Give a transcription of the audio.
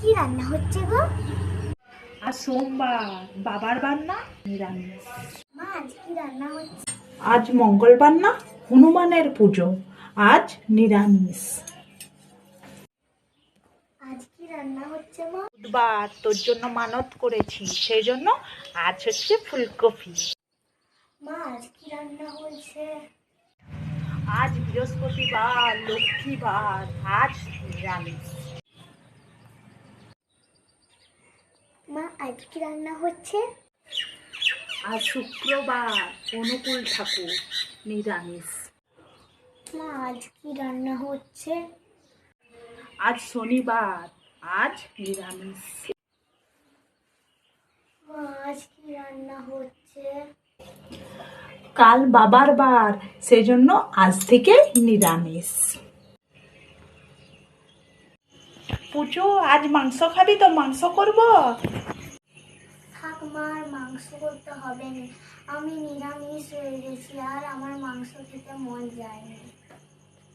কি রান্না হচ্ছে গো? আজ সোমবার, বাবার বার না, নিরামিষ। মা আজ কি রান্না হচ্ছে? আজ মঙ্গলবার না, হনুমানের পুজো, আজ নিরামিষ। আজ কি রান্না হচ্ছে মা? বুধবার, তোর জন্য মানত করেছি, সেই জন্য আজ হচ্ছে ফুলকপি। মা আজ কি রান্না হয়েছে? আজ বৃহস্পতিবার, লক্ষ্মীবার, আজ নিরামিষ। মা আজ কি রান্না হচ্ছে? আজ শুক্রবার, অনুকূল ঠাকুর, নিরামিষ। মা আজ কি রান্না হচ্ছে? আজ শনিবার, আজ নিরামিষ। মা আজ কি রান্না হচ্ছে? কাল বাবার বার, সেজন্য আজ থেকে নিরামিষ। পুজো, আজ মাংস খাবি তো? মাংস করব। থাক মা, আর মাংস করতে হবে না, আমি নিরামিষ হয়ে গেছি, আর আমার মাংস খেতে মন যায়নি।